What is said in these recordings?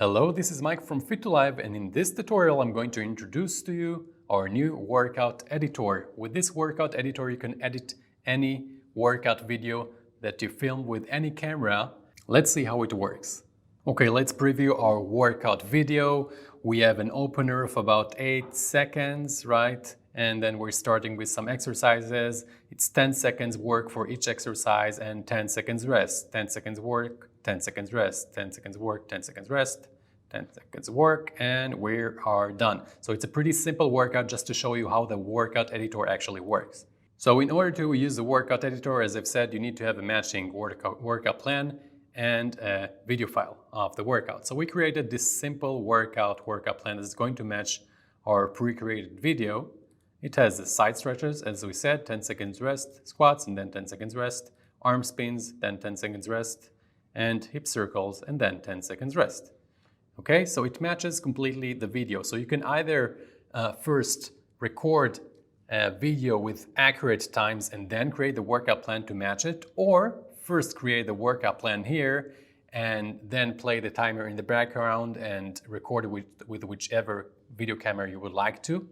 Hello, this is Mike from Fit2.live, and in this tutorial I'm going to introduce to you our new workout editor. With this workout editor you can edit any workout video that you film with any camera. Let's see how it works. Okay, let's preview our workout video. We have an opener of about 8 seconds, right? And then we're starting with some exercises. It's 10 seconds work for each exercise and 10 seconds rest. 10 seconds work, 10 seconds rest, 10 seconds work, 10 seconds rest, 10 seconds work, and we are done. So it's a pretty simple workout just to show you how the workout editor actually works. So in order to use the workout editor, as I've said, you need to have a matching workout plan and a video file of the workout. So we created this simple workout plan that's going to match our pre-created video. It has the side stretches, as we said, 10 seconds rest, squats, and then 10 seconds rest, arm spins, then 10 seconds rest, and hip circles, and then 10 seconds rest. Okay, so it matches completely the video. So you can either first record a video with accurate times and then create the workout plan to match it, or first create the workout plan here and then play the timer in the background and record it with whichever video camera you would like to,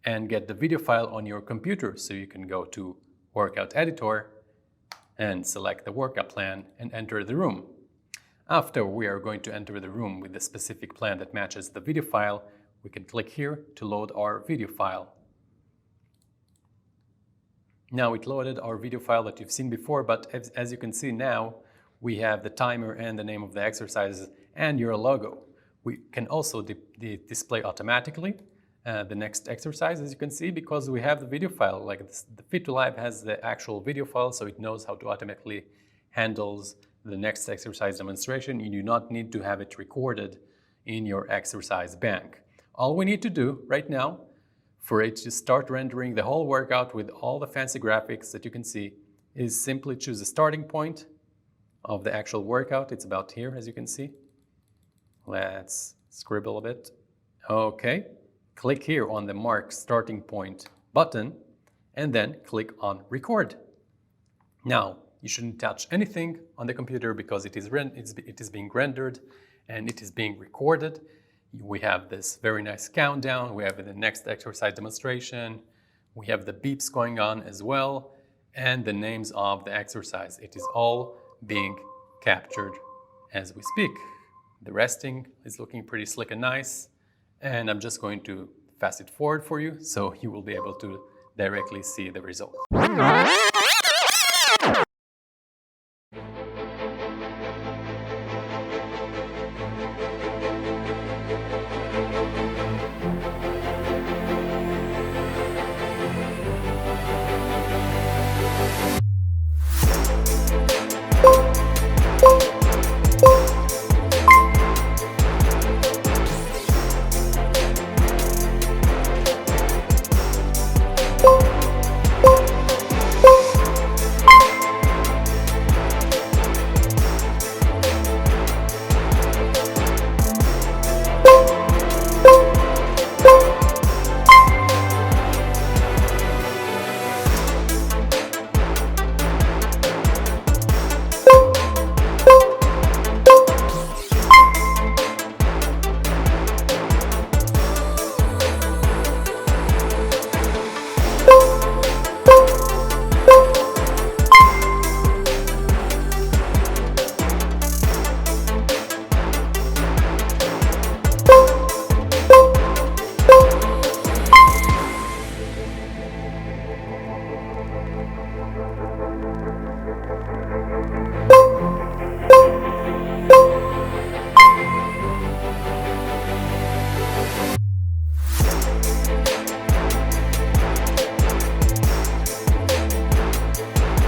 and get the video file on your computer. So you can go to Workout Editor and select the workout plan and enter the room. After we are going to enter the room with the specific plan that matches the video file, we can click here to load our video file. Now it loaded our video file that you've seen before, but as you can see now, we have the timer and the name of the exercises and your logo. We can also display automatically the next exercise, as you can see, because we have the video file. Like the Fit2.live has the actual video file, so it knows how to automatically handles the next exercise demonstration. You do not need to have it recorded in your exercise bank. All we need to do right now for it to start rendering the whole workout with all the fancy graphics that you can see is simply choose the starting point of the actual workout. It's about here, as you can see. Let's scribble a bit. Okay, click here on the Mark Starting Point button and then click on Record. Now, you shouldn't touch anything on the computer because it is being rendered and it is being recorded. We have this very nice countdown. We have the next exercise demonstration. We have the beeps going on as well, and the names of the exercise. It is all being captured as we speak. The resting is looking pretty slick and nice, and I'm just going to fast it forward for you so you will be able to directly see the result.